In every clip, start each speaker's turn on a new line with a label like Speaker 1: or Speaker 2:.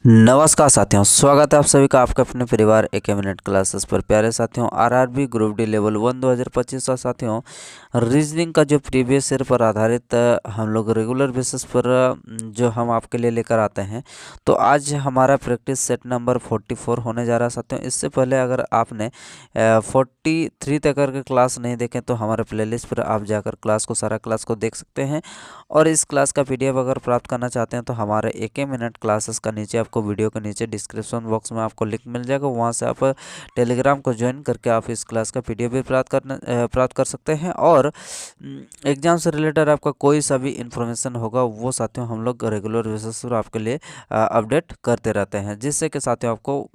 Speaker 1: नमस्कार साथियों, स्वागत है आप सभी का आपके अपने परिवार एक मिनट क्लासेस पर। प्यारे साथियों, आरआरबी ग्रुप डी लेवल 1 2025 और साथियों रीजनिंग का जो प्रीवियस ईयर पर आधारित हम लोग रेगुलर बेसिस पर जो हम आपके लिए लेकर आते हैं, तो आज हमारा प्रैक्टिस सेट नंबर 44 होने जा रहा है साथियों। इससे पहले अगर आपने 43 तक के क्लास नहीं देखें तो हमारे प्लेलिस्ट पर आप जाकर सारा क्लास को देख सकते हैं। और इस क्लास का पीडीएफ अगर प्राप्त करना चाहते हैं तो हमारे एक मिनट क्लासेस का नीचे आपको वीडियो के नीचे डिस्क्रिप्शन बॉक्स में आपको लिंक मिल जाएगा, वहां से आप टेलीग्राम को ज्वाइन करके आप इस क्लास का पीडीएफ भी प्राप्त कर सकते हैं। और एग्जाम से रिलेटेड आपका कोई सा भी इंफॉर्मेशन होगा वो साथियों हम लोग रेगुलर बेसिस पर आपके लिए अपडेट करते रहते हैं, जिससे कि साथियों आपको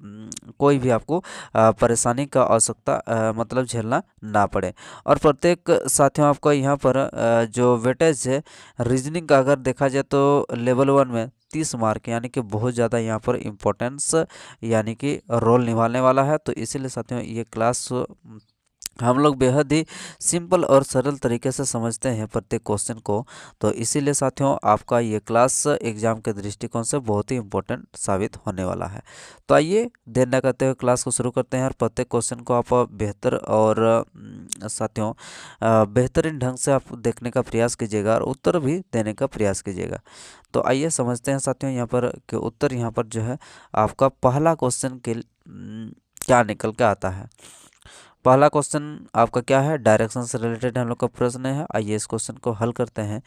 Speaker 1: कोई भी आपको परेशानी का आवश्यकता मतलब झेलना ना पड़े। और प्रत्येक साथियों आपका यहाँ पर जो वेटेज है रीजनिंग का अगर देखा जाए तो लेवल 1 में 30 मार्क यानी कि बहुत ज़्यादा यहाँ पर इम्पोर्टेंस यानी कि रोल निभाने वाला है। तो इसीलिए साथियों ये क्लास हम लोग बेहद ही सिंपल और सरल तरीके से समझते हैं प्रत्येक क्वेश्चन को। तो इसीलिए साथियों आपका ये क्लास एग्जाम के दृष्टिकोण से बहुत ही इम्पोर्टेंट साबित होने वाला है। तो आइए देर न करते हुए क्लास को शुरू करते हैं और प्रत्येक क्वेश्चन को आप बेहतर और साथियों बेहतरीन ढंग से आप देखने का प्रयास कीजिएगा और उत्तर भी देने का प्रयास कीजिएगा। तो आइए समझते हैं साथियों यहाँ पर कि उत्तर यहाँ पर जो है आपका पहला क्वेश्चन के क्या निकल के आता है। पहला क्वेश्चन आपका क्या है, डायरेक्शन से रिलेटेड हम लोग का प्रश्न है। आइए इस क्वेश्चन को हल करते हैं।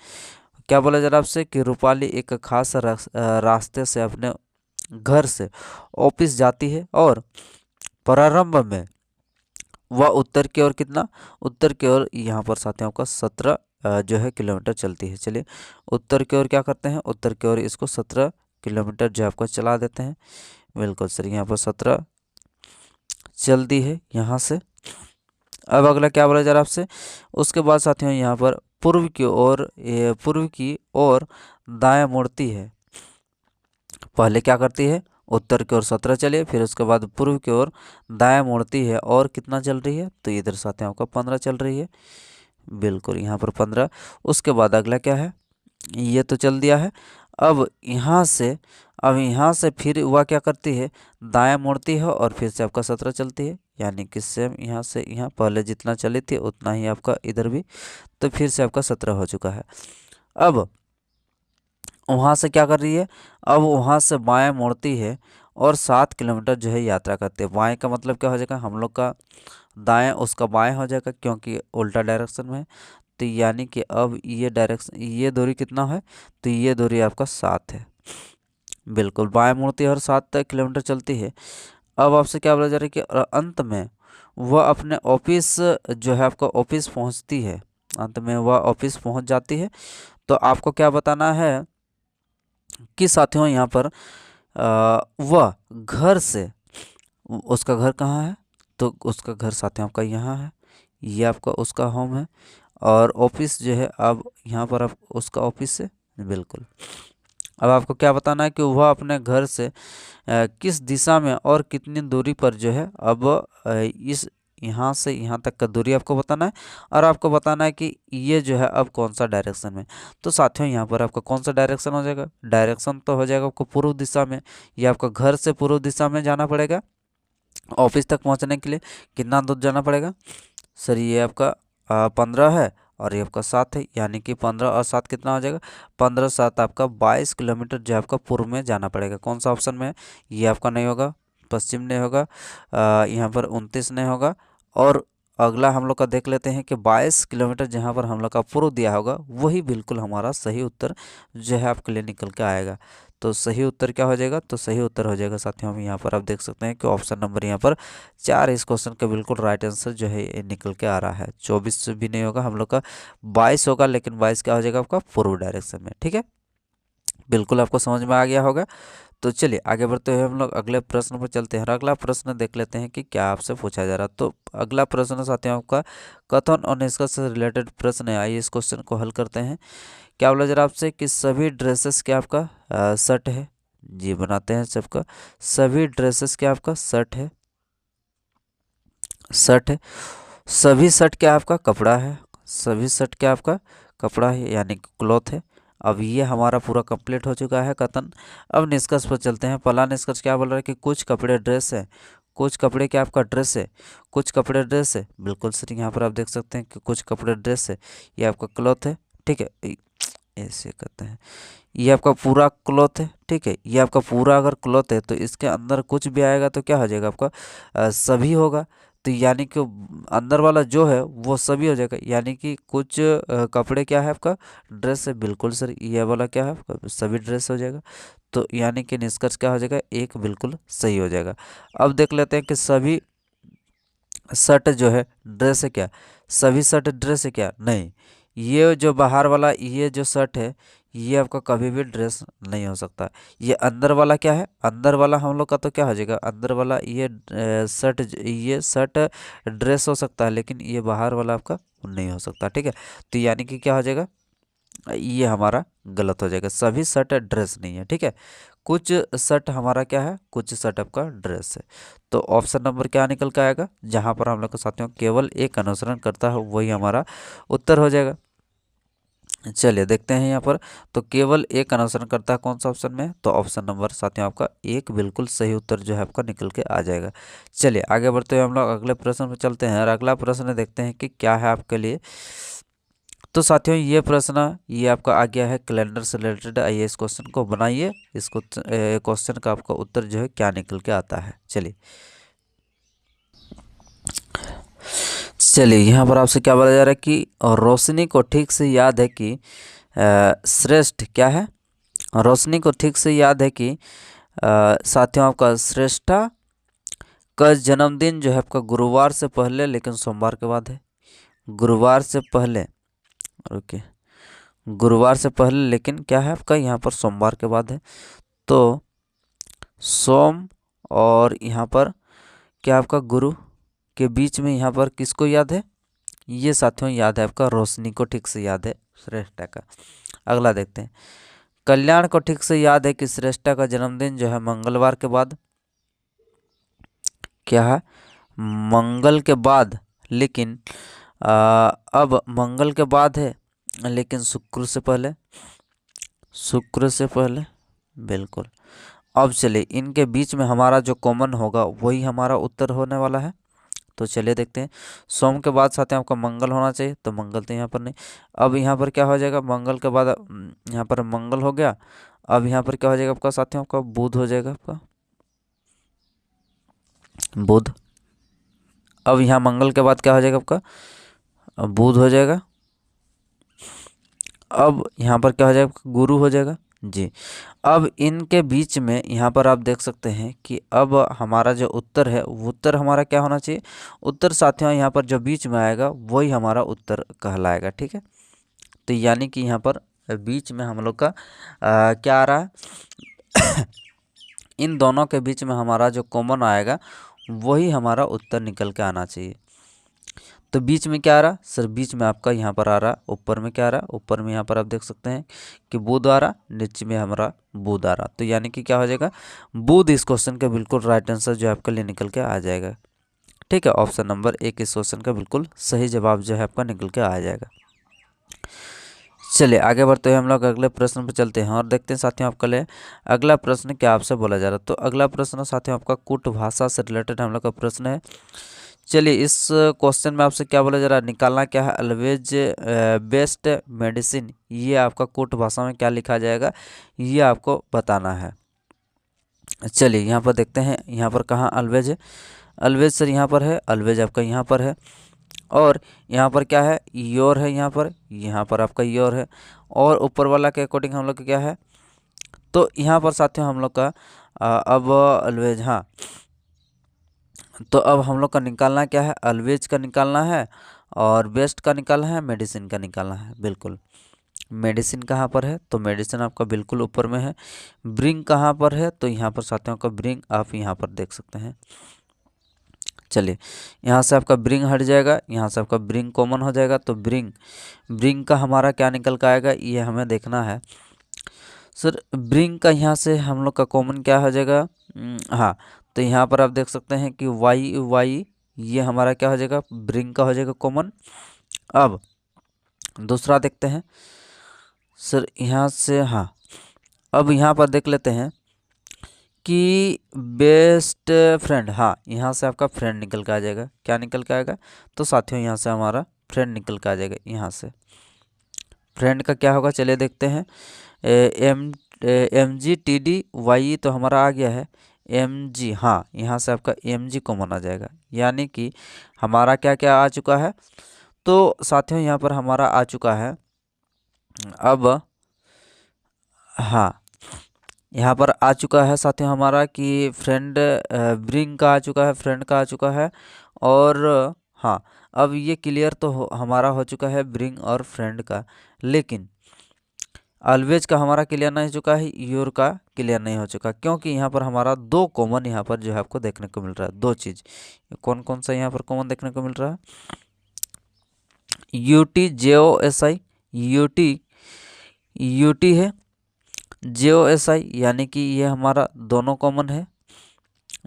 Speaker 1: क्या बोला जा रहा है आपसे कि रूपाली एक खास रास्ते से अपने घर से ऑफिस जाती है और प्रारंभ में वह उत्तर की ओर कितना, उत्तर की ओर यहाँ पर साथियों आपका 17 जो है किलोमीटर चलती है। चलिए उत्तर की ओर क्या करते हैं, उत्तर की ओर इसको 17 किलोमीटर जो आपको चला देते हैं। बिल्कुल सर, यहाँ पर 17 चलती है यहाँ से। अब अगला क्या बोला जा रहा है आपसे, उसके बाद साथियों यहाँ पर पूर्व की ओर दाएं मुड़ती है। पहले क्या करती है, उत्तर की ओर 17 चलिए, फिर उसके बाद पूर्व की ओर दाएं मुड़ती है और कितना चल रही है, तो इधर साथियों आपका 15 चल रही है। बिल्कुल यहाँ पर 15। उसके बाद अगला क्या है, ये तो चल दिया है। अब यहाँ से फिर वह क्या करती है, दाएं मुड़ती है और फिर से आपका 17 चलती है, यानी कि सेम यहाँ से यहाँ पहले जितना चली थी उतना ही आपका इधर भी, तो फिर से आपका 17 हो चुका है। अब वहाँ से क्या कर रही है, अब वहाँ से बाएं मुड़ती है और 7 किलोमीटर जो है यात्रा करती है। बाएं का मतलब क्या हो जाएगा, हम लोग का दाएं उसका बाएं हो जाएगा क्योंकि उल्टा डायरेक्शन में है। तो यानी कि अब ये डायरेक्शन, ये दूरी कितना है, तो ये दूरी आपका 7 है। बिल्कुल बाएं मुड़ती है और 7 किलोमीटर चलती है। अब आपसे क्या बोला जा रहा है कि अंत में वह अपने ऑफिस जो है आपका ऑफिस पहुंचती है, अंत में वह ऑफिस पहुंच जाती है। तो आपको क्या बताना है कि साथियों यहाँ पर वह घर से, उसका घर कहाँ है, तो उसका घर साथियों आपका यहाँ है, ये आपका उसका होम है। और ऑफिस जो है अब यहाँ पर आप उसका ऑफिस है। बिल्कुल अब आपको क्या बताना है कि वह अपने घर से किस दिशा में और कितनी दूरी पर जो है अब इस यहाँ से यहाँ तक का दूरी आपको बताना है। और आपको बताना है कि ये जो है अब कौन सा डायरेक्शन में। तो साथियों यहाँ पर आपका कौन सा डायरेक्शन हो जाएगा, डायरेक्शन तो हो जाएगा आपको पूर्व दिशा में। ये आपका घर से पूर्व दिशा में जाना पड़ेगा ऑफिस तक पहुँचने के लिए। कितना दूर जाना पड़ेगा सर, ये आपका 15 है और ये आपका 7 है, यानी कि 15 और 7 कितना हो जाएगा, 15 7 आपका 22 किलोमीटर जो आपका पूर्व में जाना पड़ेगा। कौन सा ऑप्शन में है, ये आपका नहीं होगा, पश्चिम नहीं होगा, यहाँ पर 29 नहीं होगा। और अगला हम लोग का देख लेते हैं कि 22 किलोमीटर जहाँ पर हम लोग का पूर्व दिया होगा वही बिल्कुल हमारा सही उत्तर जो है आपके लिए निकल के आएगा। तो सही उत्तर क्या हो जाएगा, तो सही उत्तर हो जाएगा साथियों हम यहाँ पर आप देख सकते हैं कि ऑप्शन नंबर यहाँ पर 4 इस क्वेश्चन का बिल्कुल राइट आंसर जो है ये निकल के आ रहा है। 24 भी नहीं होगा हम लोग का, 22 होगा, लेकिन 22 क्या हो जाएगा आपका पूर्व डायरेक्शन में। ठीक है, बिल्कुल आपको समझ में आ गया होगा। तो चलिए आगे बढ़ते हुए हम लोग अगले प्रश्न पर चलते हैं और अगला प्रश्न देख लेते हैं कि क्या आपसे पूछा जा रहा है। तो अगला प्रश्न साथियों आपका कथन और निष्कर्ष से रिलेटेड प्रश्न है। आइए इस क्वेश्चन को हल करते हैं। क्या बोला जा रहा है आपसे कि सभी ड्रेसेस क्या आपका शर्ट है, जी बनाते हैं सबका, सभी ड्रेसेस क्या आपका शर्ट है, शर्ट है। सभी शर्ट क्या आपका कपड़ा है, सभी शर्ट क्या आपका कपड़ा है यानी कि क्लॉथ है। अब ये हमारा पूरा कंप्लीट हो चुका है कथन। अब निष्कर्ष पर चलते हैं। पहला निष्कर्ष क्या बोल रहा है कि कुछ कपड़े ड्रेस है, कुछ कपड़े क्या आपका ड्रेस है, कुछ कपड़े ड्रेस है, बिल्कुल सर। यहाँ पर आप देख सकते हैं कि कुछ कपड़े ड्रेस है, ये आपका क्लॉथ है, ठीक है, ऐसे कहते हैं, ये आपका पूरा क्लॉथ है, ठीक है। ये आपका पूरा अगर क्लॉथ है तो इसके अंदर कुछ भी आएगा तो क्या हो जाएगा आपका सभी होगा। तो यानी कि अंदर वाला जो है वो सभी हो जाएगा, यानी कि कुछ कपड़े क्या है आपका ड्रेस है, बिल्कुल सर। ये वाला क्या है आपका सभी ड्रेस हो जाएगा। तो यानी कि निष्कर्ष क्या हो जाएगा, एक बिल्कुल सही हो जाएगा। अब देख लेते हैं कि सभी शर्ट जो है ड्रेस है क्या, सभी शर्ट ड्रेस है क्या, नहीं। ये जो बाहर वाला ये जो शर्ट है ये आपका कभी भी ड्रेस नहीं हो सकता। ये अंदर वाला क्या है, अंदर वाला हम लोग का तो क्या हो जाएगा, अंदर वाला ये शर्ट, ये शर्ट ड्रेस हो सकता है, लेकिन ये बाहर वाला आपका नहीं हो सकता, ठीक है। तो यानी कि क्या हो जाएगा, ये हमारा गलत हो जाएगा, सभी शर्ट ड्रेस नहीं है, ठीक है। कुछ शर्ट हमारा क्या है, कुछ शर्ट आपका ड्रेस है। तो ऑप्शन नंबर क्या निकल के आएगा, जहां पर हम लोग के साथियों केवल एक अनुसरण करता है वही हमारा उत्तर हो जाएगा। चलिए देखते हैं यहाँ पर, तो केवल एक अनुसरण करता है कौन सा ऑप्शन में, तो ऑप्शन नंबर साथियों आपका एक बिल्कुल सही उत्तर जो है आपका निकल के आ जाएगा। चलिए आगे बढ़ते हुए हम लोग अगले प्रश्न पर चलते हैं, और अगला प्रश्न देखते हैं कि क्या है आपके लिए। तो साथियों ये प्रश्न ये आपका आ गया है कैलेंडर से रिलेटेड। आइए इस क्वेश्चन को बनाइए, इसको क्वेश्चन का आपका उत्तर जो है क्या निकल के आता है। चलिए यहाँ पर आपसे क्या बोला जा रहा है कि रोशनी को ठीक से याद है कि श्रेष्ठ क्या है, रोशनी को ठीक से याद है कि साथियों आपका श्रेष्ठा का जन्मदिन जो है आपका गुरुवार से पहले लेकिन सोमवार के बाद है। गुरुवार से पहले, ओके, गुरुवार से पहले लेकिन क्या है आपका यहाँ पर सोमवार के बाद है। तो सोम और यहाँ पर क्या आपका गुरु के बीच में यहाँ पर किसको याद है, ये साथियों याद है आपका रोशनी को ठीक से याद है श्रेष्ठा का। अगला देखते हैं, कल्याण को ठीक से याद है कि श्रेष्ठा का जन्मदिन जो है मंगलवार के बाद, क्या है मंगल के बाद, लेकिन अब मंगल के बाद है लेकिन शुक्र से पहले, शुक्र से पहले, बिल्कुल। अब चलिए इनके बीच में हमारा जो कॉमन होगा वही हमारा उत्तर होने वाला है। तो चलिए देखते हैं, सोम के बाद साथ में आपका मंगल होना चाहिए, तो मंगल तो यहाँ पर नहीं। अब यहाँ पर क्या हो जाएगा, मंगल के बाद यहाँ पर मंगल हो गया। अब यहाँ पर क्या हो जाएगा आपका साथियों, आपका बुध हो जाएगा आपका बुध। अब यहाँ मंगल के बाद क्या हो जाएगा आपका बुध हो जाएगा। अब यहाँ पर क्या हो जाएगा, गुरु हो जाएगा जी। अब इनके बीच में यहाँ पर आप देख सकते हैं कि अब हमारा जो उत्तर है वो उत्तर हमारा क्या होना चाहिए, उत्तर साथियों यहाँ पर जो बीच में आएगा वही हमारा उत्तर कहलाएगा, ठीक है। तो यानी कि यहाँ पर बीच में हम लोग का क्या आ रहा है इन दोनों के बीच में हमारा जो कॉमन आएगा वही हमारा उत्तर निकल के आना चाहिए। तो बीच में क्या आ रहा सर, बीच में आपका यहाँ पर आ रहा, ऊपर में क्या आ रहा, ऊपर में यहाँ पर आप देख सकते हैं कि बुध आ रहा, नीचे में हमारा बुध आ रहा। तो यानी कि क्या हो जाएगा, बुध इस क्वेश्चन का बिल्कुल राइट आंसर जो आपके लिए निकल के आ जाएगा, ठीक है। ऑप्शन नंबर एक इस क्वेश्चन का बिल्कुल सही जवाब जो है आपका निकल के आ जाएगा। चलिए आगे बढ़ते हुए हम लोग अगले प्रश्न पर चलते हैं और देखते हैं साथियों आपके लिए अगला प्रश्न क्या आपसे बोला जा रहा है। तो अगला प्रश्न साथियों आपका कूट भाषा से रिलेटेड हम लोग का प्रश्न है। चलिए इस क्वेश्चन में आपसे क्या बोला जा रहा है, निकालना क्या है ऑलवेज बेस्ट मेडिसिन, ये आपका कूट भाषा में क्या लिखा जाएगा ये आपको बताना है। चलिए यहाँ पर देखते हैं, यहाँ पर कहाँ ऑलवेज है, ऑलवेज सर यहाँ पर है, ऑलवेज आपका यहाँ पर है। और यहाँ पर क्या है, योर है, यहाँ पर आपका योर है। और ऊपर वाला के अकॉर्डिंग हम लोग का क्या है, तो यहाँ पर साथियों हम लोग का अब ऑलवेज, हाँ। तो अब हम लोग का निकालना क्या है, ऑलवेज का निकालना है और बेस्ट का निकालना है, मेडिसिन का निकालना है, बिल्कुल। मेडिसिन कहाँ पर है, तो मेडिसिन आपका बिल्कुल ऊपर में है। ब्रिंग कहाँ पर है, तो यहाँ पर साथियों का ब्रिंग आप यहाँ पर देख सकते हैं। चलिए यहाँ से आपका ब्रिंग हट जाएगा, यहाँ से आपका ब्रिंग कॉमन हो जाएगा। तो ब्रिंग का हमारा क्या निकल कर आएगा ये हमें देखना है। सर ब्रिंग का यहाँ से हम लोग का कॉमन क्या हो जाएगा, हाँ। तो यहाँ पर आप देख सकते हैं कि वाई ये हमारा क्या हो जाएगा, ब्रिंग का हो जाएगा कॉमन। अब दूसरा देखते हैं, सर यहाँ से, हाँ, अब यहाँ पर देख लेते हैं कि बेस्ट फ्रेंड, हाँ, यहाँ से आपका फ्रेंड निकल के आ जाएगा। क्या निकल के आएगा? तो साथियों यहाँ से हमारा फ्रेंड निकल के आ जाएगा। यहाँ से फ्रेंड का क्या होगा, चलिए देखते हैं। MGTDYE तो हमारा आ गया है। MG, हाँ, यहाँ से आपका MG कॉमन आ जाएगा। यानी कि हमारा क्या क्या आ चुका है? तो साथियों यहाँ पर हमारा आ चुका है अब, हाँ, यहाँ पर आ चुका है साथियों हमारा कि फ्रेंड ब्रिंग का आ चुका है, फ्रेंड का आ चुका है। और हाँ, अब ये क्लियर तो हमारा हो चुका है ब्रिंग और फ्रेंड का, लेकिन ऑलवेज का हमारा क्लियर नहीं हो चुका है, योर का क्लियर नहीं हो चुका, क्योंकि यहाँ पर हमारा दो कॉमन यहाँ पर जो है आपको देखने को मिल रहा है। दो चीज़ कौन कौन सा यहाँ पर कॉमन देखने को मिल रहा है? UTJOSI, यूटी है, JOSI, यानी कि ये हमारा दोनों कॉमन है।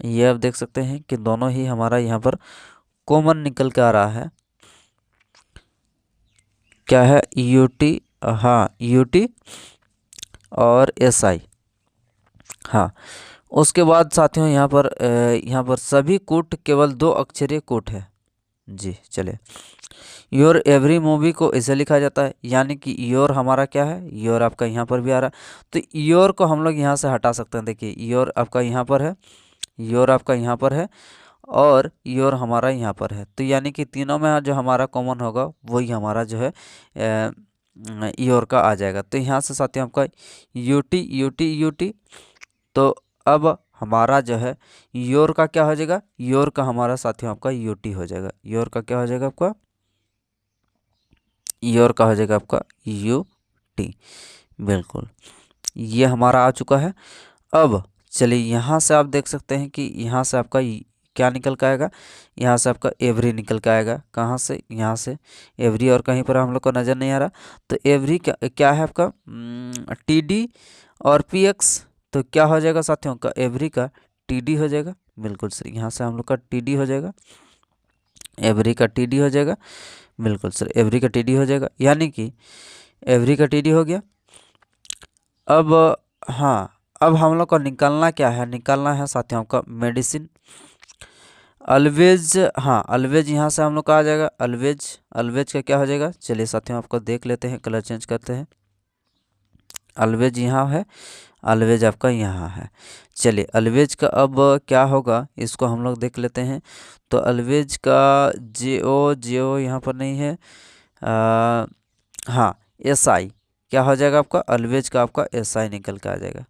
Speaker 1: ये आप देख सकते हैं कि दोनों ही हमारा यहाँ पर कॉमन निकल के आ रहा है। क्या है? UT, हाँ, UT और SI, हाँ। उसके बाद साथियों यहाँ पर सभी कूट केवल दो अक्षरीय कूट है जी। चलिए, योर एवरी मूवी को ऐसे लिखा जाता है, यानी कि योर हमारा क्या है? योर आपका यहाँ पर भी आ रहा है, तो योर को हम लोग यहाँ से हटा सकते हैं। देखिए, योर आपका यहाँ पर है, योर आपका यहाँ पर है, और योर हमारा यहाँ पर है। तो यानी कि तीनों में जो हमारा कॉमन होगा वही हमारा जो है योर का आ जाएगा। तो यहाँ से साथियों आपका यूटी। तो अब हमारा जो है योर का क्या हो जाएगा? योर का हमारा साथियों आपका यूटी हो जाएगा। योर का क्या हो जाएगा आपका? योर का हो जाएगा आपका यूटी। बिल्कुल, ये हमारा आ चुका है। अब चलिए, यहाँ से आप देख सकते हैं कि यहाँ से आपका क्या निकल के आएगा? यहाँ से आपका एवरी निकल के आएगा। कहाँ से? यहाँ से एवरी, और कहीं पर हम लोग को नज़र नहीं आ रहा। तो एवरी क्या है आपका? TD और PX। तो क्या हो जाएगा साथियों का? एवरी का TD हो जाएगा। बिल्कुल सर, यहाँ से हम लोग का TD हो जाएगा, एवरी का TD हो जाएगा। बिल्कुल सर, एवरी का TD हो जाएगा, यानी कि एवरी का TD हो गया। अब हाँ, अब हम लोग को निकालना क्या है? निकालना है साथियों आपका मेडिसिन। अलवेज, हाँ, अलवेज यहाँ से हम लोग का आ जाएगा। अलवेज का क्या हो जाएगा? चलिए साथियों आपको देख लेते हैं, कलर चेंज करते हैं। अलवेज यहाँ है, अलवेज आपका यहाँ है। चलिए, अलवेज का अब क्या होगा इसको हम लोग देख लेते हैं। तो अलवेज का JO यहाँ पर नहीं है। हाँ, SI क्या हो जाएगा आपका? अलवेज का आपका SI निकल के आ जाएगा।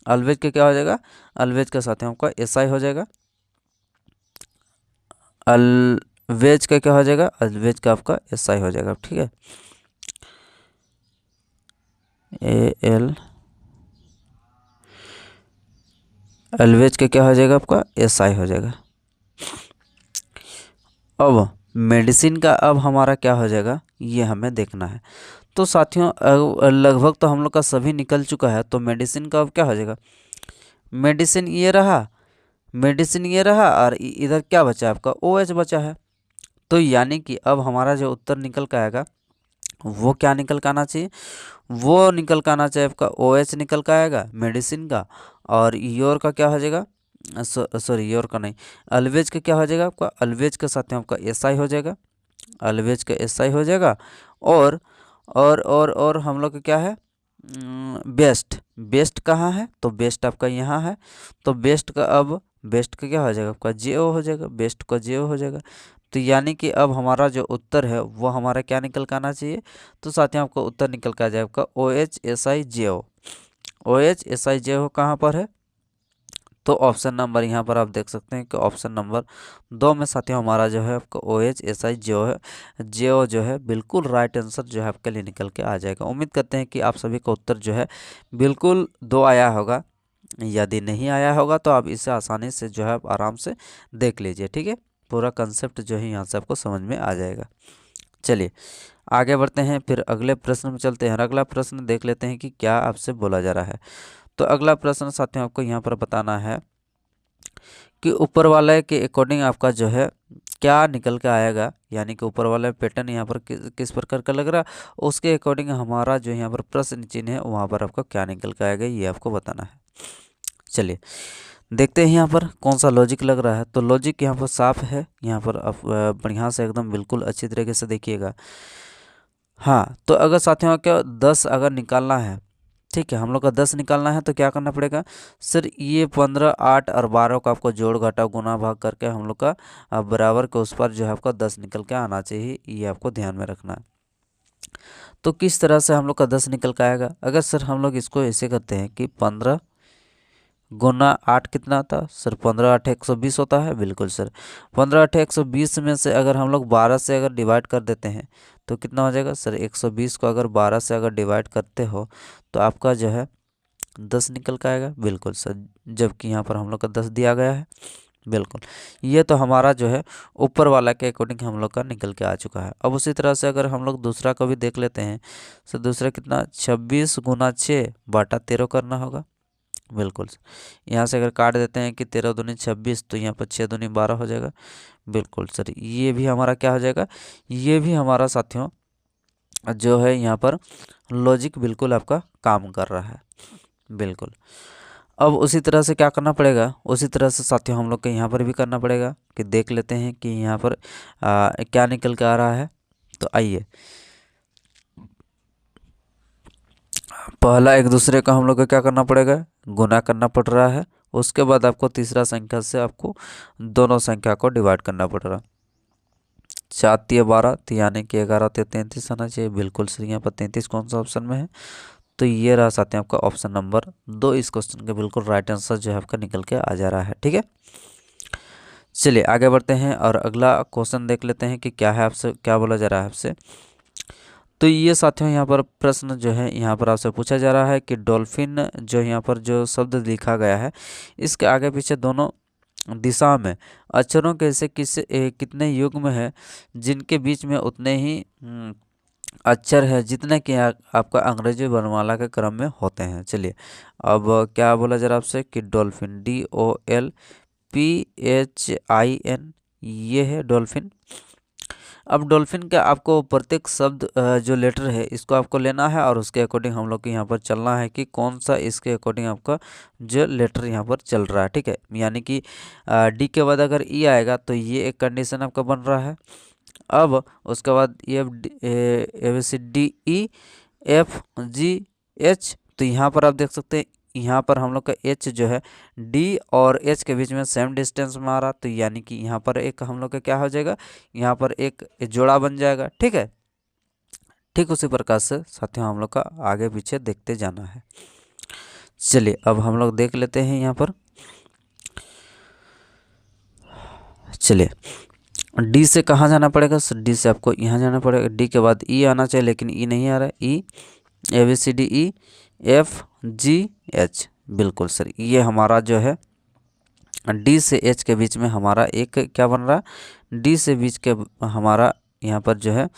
Speaker 1: अलवेज का क्या हो जाएगा? अलवेज का साथ आपका SI हो जाएगा। अलवेज का क्या हो जाएगा? अलवेज का आपका SI हो जाएगा। ठीक है, AL, अलवेज का क्या हो जाएगा? आपका SI हो जाएगा। अब मेडिसिन का अब हमारा क्या हो जाएगा ये हमें देखना है। तो साथियों लगभग तो हम लोग का सभी निकल चुका है। तो मेडिसिन का अब क्या हो जाएगा? मेडिसिन ये रहा, मेडिसिन ये रहा, और इधर क्या बचा आपका? OH बचा है। तो यानी कि अब हमारा जो उत्तर निकल कर आएगा वो क्या निकल कर आना चाहिए? वो निकल कर आना चाहिए आपका OH निकल कर आएगा मेडिसिन का। और योर का क्या हो जाएगा? सॉरी, योर का नहीं, अलवेज का क्या हो जाएगा आपका? अलवेज के साथ में आपका SI हो जाएगा। अलवेज का SI हो जाएगा। और और हम लोग का क्या है? बेस्ट, बेस्ट कहाँ है? तो बेस्ट आपका यहाँ है। तो बेस्ट का अब, बेस्ट का क्या हो जाएगा आपका? JO हो जाएगा। बेस्ट का JO हो जाएगा। तो यानी कि अब हमारा जो उत्तर है वो हमारा क्या निकल कर आना चाहिए? तो साथियों आपका उत्तर निकल कर आ जाएगा आपका OH SI JO। OH SI JO कहाँ पर है? तो ऑप्शन नंबर यहाँ पर आप देख सकते हैं कि ऑप्शन नंबर 2 में साथियों हमारा जो है आपका OH SI JO है। JO जो है बिल्कुल राइट आंसर जो है आपके लिए निकल के आ जाएगा। उम्मीद करते हैं कि आप सभी का उत्तर जो है बिल्कुल 2 आया होगा। यदि नहीं आया होगा तो आप इसे आसानी से जो है आप आराम से देख लीजिए। ठीक है, पूरा कंसेप्ट जो है यहाँ से आपको समझ में आ जाएगा। चलिए आगे बढ़ते हैं, फिर अगले प्रश्न में चलते हैं। अगला प्रश्न देख लेते हैं कि क्या आपसे बोला जा रहा है। तो अगला प्रश्न साथियों आपको यहाँ पर बताना है कि ऊपर वाले के अकॉर्डिंग आपका जो है क्या निकल के आएगा, यानी कि ऊपर वाला पैटर्न यहाँ पर किस प्रकार का लग रहा है, उसके अकॉर्डिंग हमारा जो यहाँ पर प्रश्न चिन्ह है वहाँ पर आपका क्या निकल के आएगा ये आपको बताना है। चलिए देखते हैं यहाँ पर कौन सा लॉजिक लग रहा है। तो लॉजिक यहाँ पर साफ है, यहाँ पर आप बढ़िया से एकदम बिल्कुल अच्छी तरीके से देखिएगा। हाँ, तो अगर साथियों क्या 10 अगर निकालना है, ठीक है, हम लोग का 10 निकालना है तो क्या करना पड़ेगा सर, ये 15, 8 और 12 का आपको जोड़ घटा गुना भाग करके हम लोग का बराबर के उस पर जो है आपका 10 निकल के आना चाहिए, ये आपको ध्यान में रखना है। तो किस तरह से हम लोग का 10 निकल के आएगा, अगर सर हम लोग इसको ऐसे करते हैं कि 15 गुना 8 कितना आता है सर, 15 8 120 होता है, बिल्कुल सर। 15 8 120 में से अगर हम लोग 12 से अगर डिवाइड कर देते हैं तो कितना हो जाएगा सर, 120 को अगर 12 से अगर डिवाइड करते हो तो आपका जो है 10 निकल के आएगा, बिल्कुल सर, जबकि यहाँ पर हम लोग का 10 दिया गया है, बिल्कुल। ये तो हमारा जो है ऊपर वाला के अकॉर्डिंग हम लोग का निकल के आ चुका है। अब उसी तरह से अगर हम लोग दूसरा का भी देख लेते हैं, सर दूसरा कितना 26 गुना 6 बटा 13 करना होगा, बिल्कुल। यहाँ से अगर काट देते हैं कि 13 दूनी 26 तो यहाँ पर 6 दूनी 12 हो जाएगा, बिल्कुल सर। ये भी हमारा क्या हो जाएगा, ये भी हमारा साथियों जो है यहाँ पर लॉजिक बिल्कुल आपका काम कर रहा है, बिल्कुल। अब उसी तरह से क्या करना पड़ेगा, उसी तरह से साथियों हम लोग के यहाँ पर भी करना पड़ेगा कि देख लेते हैं कि यहाँ पर क्या निकल के आ रहा है। तो आइए पहला एक दूसरे का हम लोग को क्या करना पड़ेगा, गुना करना पड़ रहा है। उसके बाद आपको तीसरा संख्या से आपको दोनों संख्या को डिवाइड करना पड़ रहा है। 4 तिया 12 तो यानी कि 11 तिया 33 आना चाहिए, बिल्कुल सही। यहाँ पर 33 कौन सा ऑप्शन में है, तो ये रहा साथ ही आपका ऑप्शन नंबर 2। इस क्वेश्चन का बिल्कुल राइट आंसर जो है आपका निकल के आ जा रहा है, ठीक है। चलिए आगे बढ़ते हैं और अगला क्वेश्चन देख लेते हैं कि क्या है, आपसे क्या बोला जा रहा है आपसे। तो ये साथियों यहाँ पर प्रश्न जो है यहाँ पर आपसे पूछा जा रहा है कि डॉल्फिन जो यहाँ पर जो शब्द लिखा गया है इसके आगे पीछे दोनों दिशा में अक्षरों के ऐसे कितने युग्म है जिनके बीच में उतने ही अक्षर है जितने कि आपका अंग्रेजी वर्णमाला के क्रम में होते हैं। चलिए अब क्या बोला जा रहा है आपसे कि डॉल्फिन DOLPHIN ये है डॉल्फिन। अब डॉल्फिन का आपको प्रत्येक शब्द जो लेटर है इसको आपको लेना है और उसके अकॉर्डिंग हम लोग को यहाँ पर चलना है कि कौन सा इसके अकॉर्डिंग आपका जो लेटर यहाँ पर चल रहा है, ठीक है। यानी कि डी के बाद अगर ई आएगा तो ये एक कंडीशन आपका बन रहा है। अब उसके बाद ABCDEFGH, तो यहाँ पर आप देख सकते हैं यहाँ पर हम लोग का H जो है D और H के बीच में सेम डिस्टेंस में आ रहा, तो यानी कि यहाँ पर एक हम लोग का क्या हो जाएगा, यहाँ पर एक जोड़ा बन जाएगा, ठीक है। ठीक उसी प्रकार से साथियों हम लोग का आगे पीछे देखते जाना है। चलिए अब हम लोग देख लेते हैं यहाँ पर। चलिए डी से कहाँ जाना पड़ेगा, डी से आपको यहाँ जाना पड़ेगा। डी के बाद ई आना चाहिए लेकिन ई नहीं आ रहा है। ई ABCDEFGH, बिल्कुल सर। ये हमारा जो है डी से एच के बीच में हमारा एक क्या बन रहा है, डी से बीच के हमारा यहाँ पर जो है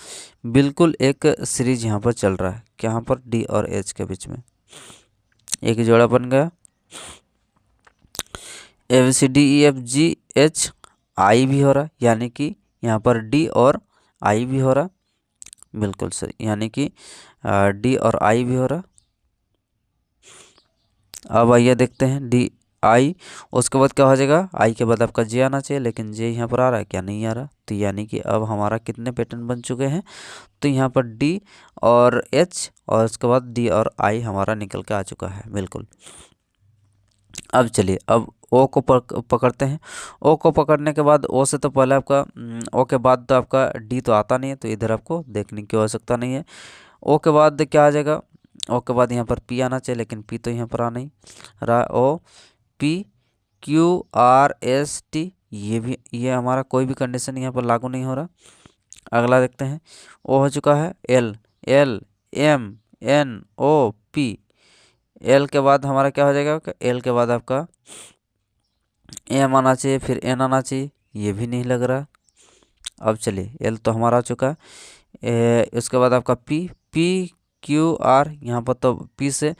Speaker 1: बिल्कुल एक सीरीज यहाँ पर चल रहा है, यहाँ पर डी और एच के बीच में एक जोड़ा बन गया। ABCDEFGH आई भी हो रहा, यानी कि यहाँ पर डी और आई भी हो रहा, बिल्कुल सर, यानी कि डी और आई भी हो रहा। अब आइए देखते हैं डी आई, उसके बाद क्या हो जाएगा, आई के बाद आपका जे आना चाहिए लेकिन जे यहाँ पर आ रहा है क्या, नहीं आ रहा। तो यानी कि अब हमारा कितने पैटर्न बन चुके हैं, तो यहाँ पर डी और एच और उसके बाद डी और आई हमारा निकल के आ चुका है, बिल्कुल। अब चलिए अब ओ को पकड़ते हैं। ओ को पकड़ने के बाद ओ से तो पहले आपका ओ के बाद तो आपका डी तो आता नहीं है, तो इधर आपको देखने की आवश्यकता नहीं है। ओ के बाद क्या आ जाएगा, ओ के बाद यहाँ पर पी आना चाहिए लेकिन पी तो यहाँ पर आ नहीं रहा। ओ PQRST, ये हमारा कोई भी कंडीशन यहाँ पर लागू नहीं हो रहा। अगला देखते हैं, ओ हो चुका है। LLMNOP, एल के बाद हमारा क्या हो जाएगा, एल के बाद आपका एम आना चाहिए, फिर एन आना चाहिए, ये भी नहीं लग रहा। अब चलिए एल तो हमारा आ चुका है। उसके बाद आपका पी, PQR, यहाँ पर तो पी से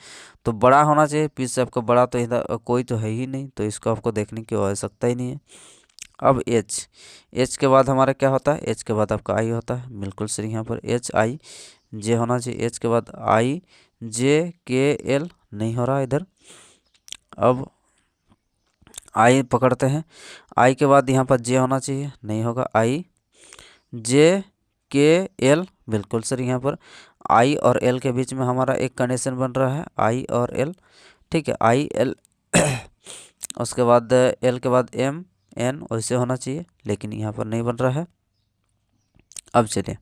Speaker 1: तो बड़ा होना चाहिए, पी से आपका बड़ा तो इधर कोई तो है ही नहीं, तो इसको आपको देखने की आवश्यकता ही नहीं है। अब एच के बाद हमारा क्या होता है, एच के बाद आपका आई होता है, बिल्कुल सही। यहाँ पर एच आई जे होना चाहिए, एच के बाद आई जे के एल नहीं हो रहा इधर। अब आई पकड़ते हैं, आई के बाद यहाँ पर जे होना चाहिए, नहीं होगा, आई जे के एल बिल्कुल सर। यहाँ पर आई और एल के बीच में हमारा एक कंडीशन बन रहा है, आई और एल, ठीक है, आई एल उसके बाद एल के बाद एम एन वैसे होना चाहिए, लेकिन यहाँ पर नहीं बन रहा है। अब चलिए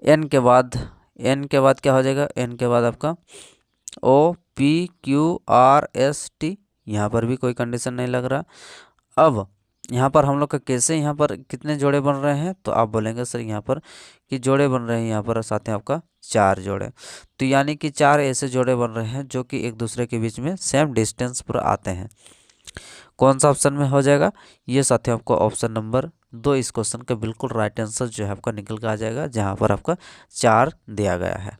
Speaker 1: एन के बाद क्या हो जाएगा, एन के बाद आपका O P Q R S T, यहाँ पर भी कोई कंडीशन नहीं लग रहा। अब यहाँ पर हम लोग का कैसे, यहाँ पर कितने जोड़े बन रहे हैं, तो आप बोलेंगे सर यहाँ पर कि जोड़े बन रहे हैं, यहाँ पर साथ में आपका 4 जोड़े, तो यानी कि 4 ऐसे जोड़े बन रहे हैं जो कि एक दूसरे के बीच में सेम डिस्टेंस पर आते हैं। कौन सा ऑप्शन में हो जाएगा, ये साथियों आपको ऑप्शन नंबर 2 इस क्वेश्चन का बिल्कुल राइट आंसर जो है आपका निकल के आ जाएगा, जहाँ पर आपका 4 दिया गया है।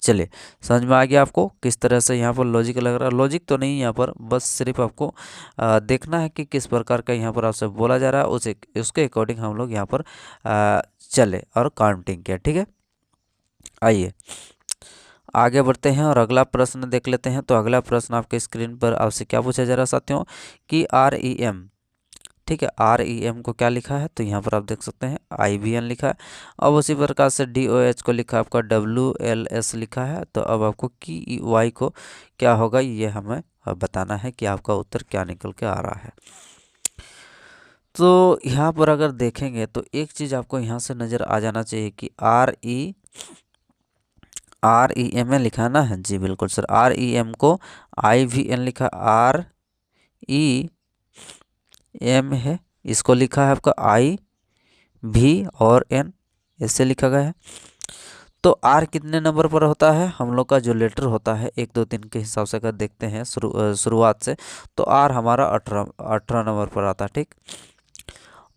Speaker 1: चलिए समझ में आ गया आपको किस तरह से यहाँ पर लॉजिक लग रहा है। लॉजिक तो नहीं यहाँ पर, बस सिर्फ आपको देखना है कि किस प्रकार का यहाँ पर आपसे बोला जा रहा है, उसके अकॉर्डिंग हम लोग यहाँ पर चले और काउंटिंग किया, ठीक है। आइए आगे बढ़ते हैं और अगला प्रश्न देख लेते हैं। तो अगला प्रश्न आपके स्क्रीन पर आपसे क्या पूछा जा रहा है साथियों कि REM, ठीक है, REM को क्या लिखा है, तो यहाँ पर आप देख सकते हैं IBN लिखा है। अब उसी प्रकार से DOH को लिखा है आपका WLS लिखा है। तो अब आपको KEY को क्या होगा ये हमें बताना है कि आपका उत्तर क्या निकल के आ रहा है। तो यहाँ पर अगर देखेंगे तो एक चीज़ आपको यहाँ से नज़र आ जाना चाहिए कि REM लिखा है ना, हाँ जी बिल्कुल सर। REM को IVN लिखा, REM है, इसको लिखा है आपका IV और N ऐसे लिखा गया है। तो R कितने नंबर पर होता है, हम लोग का जो लेटर होता है 1 2 3 के हिसाब से अगर देखते हैं शुरुआत से, तो R हमारा 18 नंबर पर आता है, ठीक।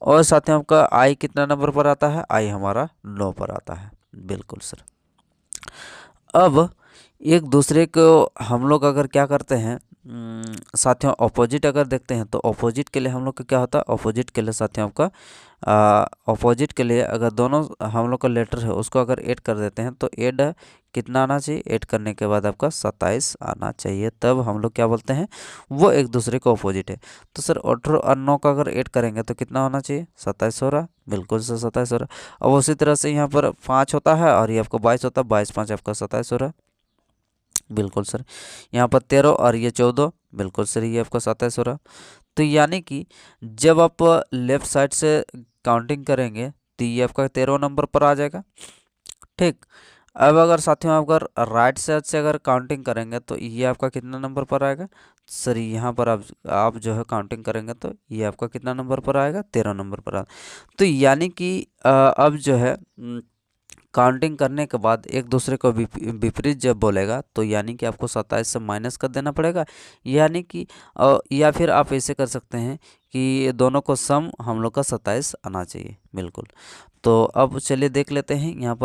Speaker 1: और साथ ही आपका I कितना नंबर पर आता है, I हमारा 9 पर आता है, बिल्कुल सर। अब एक दूसरे को हम लोग अगर क्या करते हैं साथियों, ऑपोजिट अगर देखते हैं, तो ऑपोजिट के लिए हम लोग का क्या होता है, ऑपोजिट के लिए साथियों आपका ऑपोजिट के लिए अगर दोनों हम लोग का लेटर है उसको अगर ऐड कर देते हैं, तो ऐड कितना आना चाहिए, ऐड करने के बाद आपका 27 आना चाहिए, तब हम लोग क्या बोलते हैं वो एक दूसरे को ऑपोजिट है। तो सर 18 और 9 का अगर ऐड करेंगे तो कितना होना चाहिए, 27 हो रहा, बिल्कुल सर 27 हो रहा। अब उसी तरह से यहाँ पर 5 होता है और ये आपका 22 होता है, 22 5 आपका 27 हो रहा, बिल्कुल सर। यहाँ पर 13 और ये 14, बिल्कुल सर, ये आपका 27 हो रहा। तो यानी कि जब आप लेफ्ट साइड से काउंटिंग करेंगे तो ये आपका 13 नंबर पर आ जाएगा, ठीक। अब अगर साथियों अगर राइट साइड से अगर काउंटिंग करेंगे तो ये आपका कितना नंबर पर आएगा, सर यहाँ पर आप जो है काउंटिंग करेंगे तो ये आपका कितना नंबर पर आएगा, 13 नंबर पर आएगा। तो यानी कि अब जो है काउंटिंग करने के बाद एक दूसरे को विपरीत जब बोलेगा तो यानी कि आपको 27 से माइनस कर देना पड़ेगा, यानी कि या फिर आप ऐसे कर सकते हैं कि दोनों को सम हम लोग का 27 आना चाहिए, बिल्कुल। तो अब चलिए देख लेते हैं, यहाँ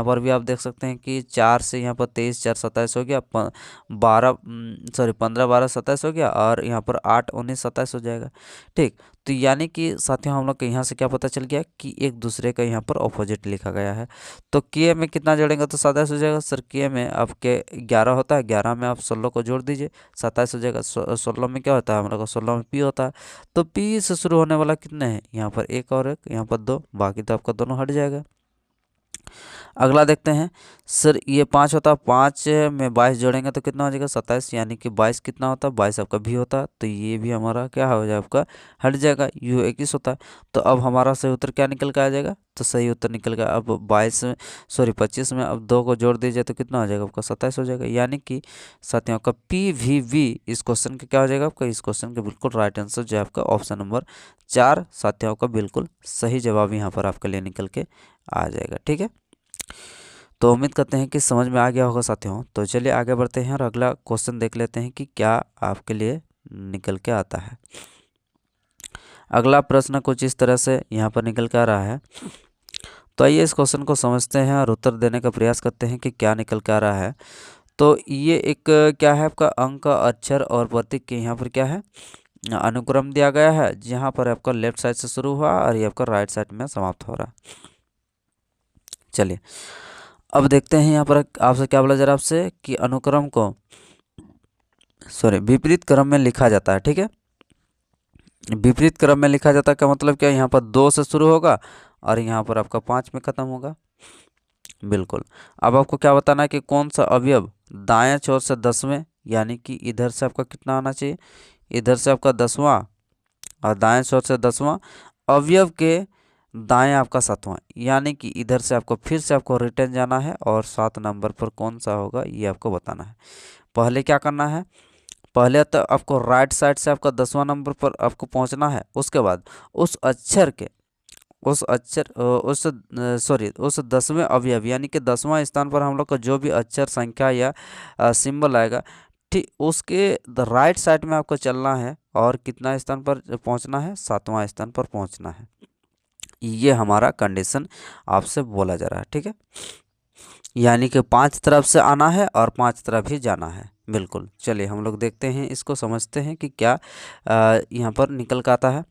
Speaker 1: पर भी आप देख सकते हैं कि 4 से यहाँ पर 23 4 27 हो गया, 15 12 27 हो गया, और यहाँ पर 8 19 27 हो जाएगा, ठीक। तो यानी कि साथियों हम लोग को यहाँ से क्या पता चल गया कि एक दूसरे का यहाँ पर ऑपोजिट लिखा गया है। तो के में कितना जोड़ेंगे तो 27 हो जाएगा, सर के में आपके 11 होता है, 11 में आप 16 को जोड़ दीजिए, 27 हो जाएगा। 16 में क्या होता है हम लोग का, 16 में पी होता है, तो पी से शुरू होने वाला कितने हैं, यहाँ पर 1 और 1, यहाँ पर 2, बाकी तो आपका दोनों हट जाएगा। अगला देखते हैं, सर ये 5 होता है, 5 में 22 जोड़ेंगे तो कितना हो जाएगा, 27, यानी कि 22 कितना होता है, 22 आपका भी होता है, तो ये भी हमारा क्या हो जाएगा, आपका हट जाएगा, यू 21 होता है। तो अब हमारा सही उत्तर क्या निकल के आ जाएगा, तो सही उत्तर निकल गया। अब 25 में अब 2 को जोड़ दीजिए तो कितना हो जाएगा, आपका 27 हो जाएगा। यानी कि साथियों आपका PVV इस क्वेश्चन का क्या हो जाएगा, आपका इस क्वेश्चन का बिल्कुल राइट आंसर जो है आपका ऑप्शन नंबर 4 साथियों का बिल्कुल सही जवाब यहाँ पर आपके लिए निकल के आ जाएगा, ठीक है। तो उम्मीद करते हैं कि समझ में आ गया होगा साथियों। तो चलिए आगे बढ़ते हैं और अगला क्वेश्चन देख लेते हैं कि क्या आपके लिए निकल के आता है। अगला प्रश्न कुछ इस तरह से यहाँ पर निकल के आ रहा है। तो आइए इस क्वेश्चन को समझते हैं और उत्तर देने का प्रयास करते हैं कि क्या निकल के आ रहा है। तो ये एक क्या है आपका अंक, अक्षर और प्रतीक के यहाँ पर क्या है अनुक्रम दिया गया है, जहाँ पर आपका लेफ्ट साइड से शुरू हुआ और ये आपका राइट साइड में समाप्त हो रहा है। चलिए अब देखते हैं यहाँ पर आपसे क्या बोला जा रहा है आपसे कि अनुक्रम को विपरीत क्रम में लिखा जाता है। ठीक है, विपरीत क्रम में लिखा जाता है का मतलब क्या, यहाँ पर 2 से शुरू होगा और यहाँ पर आपका 5 में ख़त्म होगा। बिल्कुल। अब आपको क्या बताना है कि कौन सा अवयव दाएं छोर से 10वें, यानी कि इधर से आपका कितना आना चाहिए, इधर से आपका 10वां और दाएं छोर से 10वां अवयव के दाएं आपका 7वां, यानी कि इधर से आपको फिर से आपको रिटर्न जाना है और 7 नंबर पर कौन सा होगा ये आपको बताना है। पहले क्या करना है, पहले तो आपको राइट साइड से आपका 10वां नंबर पर आपको पहुंचना है। उसके बाद उस अक्षर के उस 10वें अवयव यानी कि 10वां स्थान पर हम लोग का जो भी अक्षर, संख्या या सिंबल आएगा, ठीक उसके राइट साइड में आपको चलना है और कितना स्थान पर पहुंचना है, 7वां स्थान पर पहुंचना है। ये हमारा कंडीशन आपसे बोला जा रहा है। ठीक है, यानी कि 5 तरफ से आना है और 5 तरफ ही जाना है। बिल्कुल। चलिए हम लोग देखते हैं, इसको समझते हैं कि क्या यहाँ पर निकल कर आता है।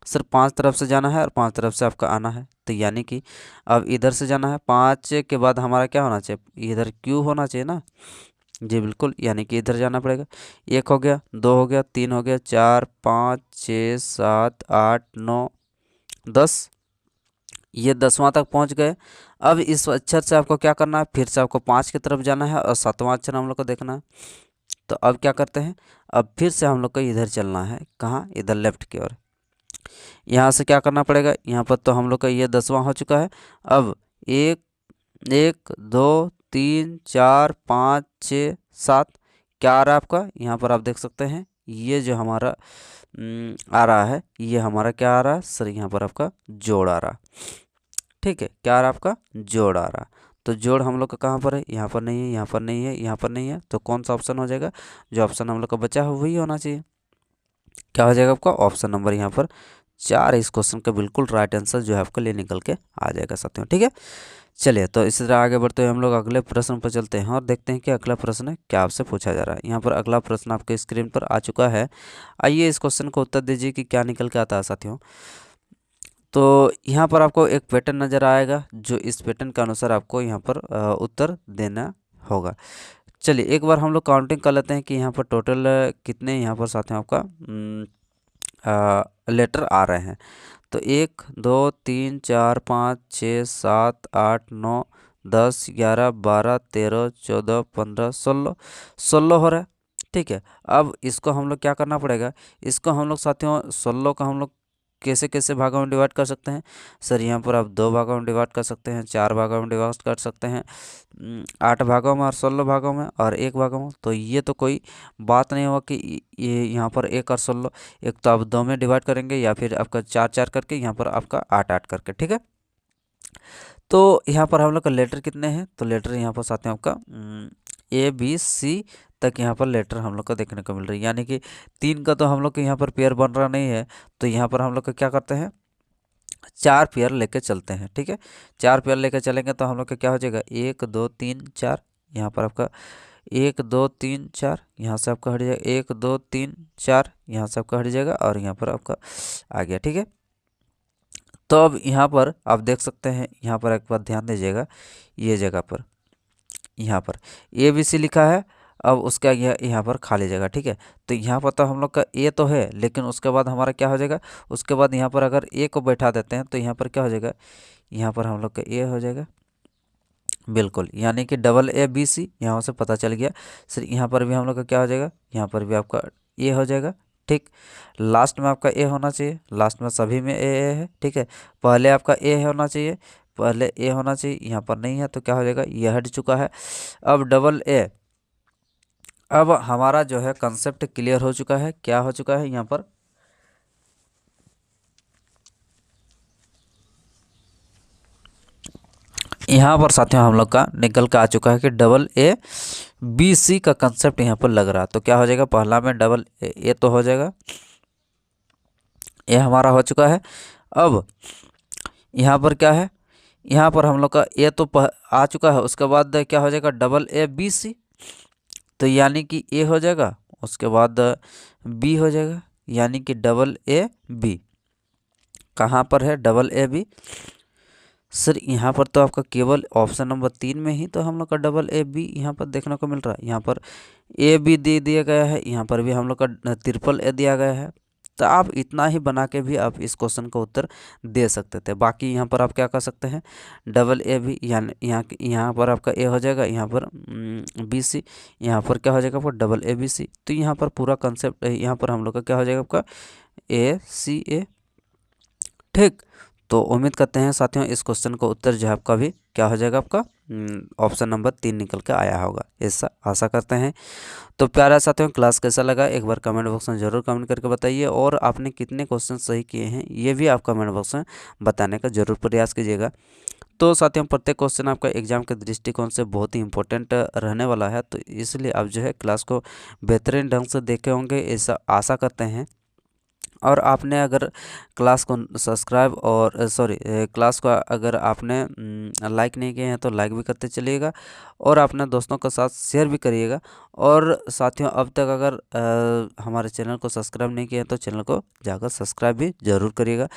Speaker 1: सिर्फ 5 तरफ से जाना है और 5 तरफ से आपका आना है, तो यानी कि अब इधर से जाना है, 5 के बाद हमारा क्या होना चाहिए, इधर क्यू होना चाहिए ना। जी बिल्कुल, यानी कि इधर जाना पड़ेगा। 1 हो गया, 2 हो गया, 3 हो गया, 4 5 6 7 8 9 10, ये 10वां तक पहुंच गए। अब इस अक्षर से आपको क्या करना है, फिर से आपको 5 की तरफ जाना है और 7वां अक्षर हम लोग को देखना है। तो अब क्या करते हैं, अब फिर से हम लोग को इधर चलना है, कहाँ, इधर लेफ्ट की ओर। यहाँ से क्या करना पड़ेगा, यहाँ पर तो हम लोग का ये 10वां हो चुका है। अब 1 1 2 3 4 5 6 7 क्या आ रहा है आपका, यहाँ पर आप देख सकते हैं ये जो हमारा आ रहा है, ये हमारा क्या आ रहा है सर, यहाँ पर आपका जोड़ आ रहा। ठीक है, क्या आ रहा है आपका, जोड़ आ रहा। तो जोड़ हम लोग का कहाँ पर है, यहाँ पर नहीं है, यहाँ पर नहीं है, यहाँ पर नहीं है, तो कौन सा ऑप्शन हो जाएगा, जो ऑप्शन हम लोग का बचा है वही होना चाहिए। क्या हो जाएगा आपका ऑप्शन नंबर यहाँ पर 4, इस क्वेश्चन का बिल्कुल राइट आंसर जो है आपके लिए निकल के आ जाएगा साथियों। ठीक है, चलिए तो इसी तरह आगे बढ़ते हुए हम लोग अगले प्रश्न पर चलते हैं और देखते हैं कि अगला प्रश्न क्या आपसे पूछा जा रहा है। यहाँ पर अगला प्रश्न आपके स्क्रीन पर आ चुका है। आइए इस क्वेश्चन को उत्तर दीजिए कि क्या निकल के आता है साथियों। तो यहाँ पर आपको एक पैटर्न नज़र आएगा, जो इस पैटर्न के अनुसार आपको यहाँ पर उत्तर देना होगा। चलिए एक बार हम लोग काउंटिंग कर लेते हैं कि यहाँ पर टोटल कितने यहाँ पर साथियों आपका लेटर आ रहे हैं। तो 1 2 3 4 5 6 7 8 9 10 11 12 13 14 15 16 हो रहा है। ठीक है, अब इसको हम लोग क्या करना पड़ेगा, इसको हम लोग साथियों 16 का हम लोग कैसे कैसे भागों में डिवाइड कर सकते हैं सर, यहाँ पर आप 2 भागों में डिवाइड कर सकते हैं, 4 भागों में डिवाइड कर सकते हैं, 8 भागों में और 16 भागों में और 1 भागों में। तो ये तो कोई बात नहीं होगा कि ये यहाँ पर 1 और 16, एक तो आप 2 में डिवाइड करेंगे या फिर आपका 4 4 करके, यहाँ पर आपका 8 8 करके। ठीक है, तो यहाँ पर हम लोग का लेटर कितने हैं, तो लेटर यहाँ पर साथ में आपका ABC तक यहाँ पर लेटर हम लोग को देखने को मिल रही है, यानी कि 3 का तो हम लोग के यहाँ पर पेयर बन रहा नहीं है, तो यहाँ पर हम लोग का क्या करते हैं, 4 पेयर लेके चलते हैं। ठीक है, 4 पेयर लेके चलेंगे तो हम लोग का क्या हो जाएगा, 1 2 3 4, यहाँ पर आपका 1 2 3 4, यहाँ से आपका हट जाएगा 1 2 3 4, यहाँ से आपका हट जाएगा और यहाँ पर आपका आ गया। ठीक है, तो अब यहाँ पर आप देख सकते हैं, यहाँ पर एक बात ध्यान दीजिएगा, ये जगह पर यहाँ पर ABC लिखा है, अब उसका यहाँ पर खाली जगह। ठीक है, तो यहाँ पर तो हम लोग का A तो है, लेकिन उसके बाद हमारा क्या हो जाएगा, उसके बाद यहाँ पर अगर A को बैठा देते हैं तो यहाँ पर क्या हो जाएगा, यहाँ पर हम लोग का A हो जाएगा। बिल्कुल, यानी कि AA BC यहाँ से पता चल गया। सर यहाँ पर भी हम लोग का क्या हो जाएगा, यहाँ पर भी आपका A हो जाएगा। ठीक, लास्ट में आपका A होना चाहिए, लास्ट में सभी में A है। ठीक है, पहले आपका A होना चाहिए, पहले A होना चाहिए, यहाँ पर नहीं है तो क्या हो जाएगा, ये हट चुका है। अब AA, अब हमारा जो है कंसेप्ट क्लियर हो चुका है। क्या हो चुका है यहाँ पर, यहाँ पर साथियों हम लोग का निकल के आ चुका है कि AA BC का कंसेप्ट यहाँ पर लग रहा है। तो क्या हो जाएगा, पहला में AA तो हो जाएगा, ये हमारा हो चुका है। अब यहाँ पर क्या है, यहाँ पर हम लोग का A तो आ चुका है, उसके बाद क्या हो जाएगा AA BC, तो यानी कि ए हो जाएगा, उसके बाद बी हो जाएगा, यानी कि डबल ए बी। कहाँ पर है डबल ए बी? सर यहाँ पर तो आपका केवल ऑप्शन नंबर 3 में ही तो हम लोग का डबल ए बी यहाँ पर देखने को मिल रहा है। यहाँ पर ए बी दे दिया गया है, यहाँ पर भी हम लोग का ट्रिपल ए दिया गया है। तो आप इतना ही बना के भी आप इस क्वेश्चन का उत्तर दे सकते थे। बाकी यहाँ पर आप क्या कर सकते हैं, डबल ए भी, यानी यहाँ पर आपका ए हो जाएगा, यहाँ पर बी सी, यहाँ पर क्या हो जाएगा आपका डबल ए बी सी। तो यहाँ पर पूरा कंसेप्ट यहाँ पर हम लोग का क्या हो जाएगा आपका ए सी ए। ठीक, तो उम्मीद करते हैं साथियों इस क्वेश्चन का उत्तर जो है आपका भी क्या हो जाएगा, आपका ऑप्शन नंबर 3 निकल के आया होगा, ऐसा आशा करते हैं। तो प्यारा साथियों क्लास कैसा लगा एक बार कमेंट बॉक्स में ज़रूर कमेंट करके बताइए, और आपने कितने क्वेश्चन सही किए हैं ये भी आप कमेंट बॉक्स में बताने का ज़रूर प्रयास कीजिएगा। तो साथियों प्रत्येक क्वेश्चन आपका एग्जाम के दृष्टिकोण से बहुत ही इंपॉर्टेंट रहने वाला है, तो इसलिए आप जो है क्लास को बेहतरीन ढंग से देखे होंगे ऐसा आशा करते हैं। और आपने अगर क्लास को सब्सक्राइब और क्लास को अगर आपने लाइक नहीं किए हैं तो लाइक भी करते चलिएगा, और अपने दोस्तों के साथ शेयर भी करिएगा। और साथियों अब तक अगर हमारे चैनल को सब्सक्राइब नहीं किए हैं तो चैनल को जाकर सब्सक्राइब भी ज़रूर करिएगा।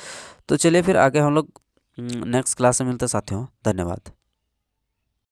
Speaker 1: तो चलिए फिर आगे हम लोग नेक्स्ट क्लास में मिलते हैं साथियों, धन्यवाद।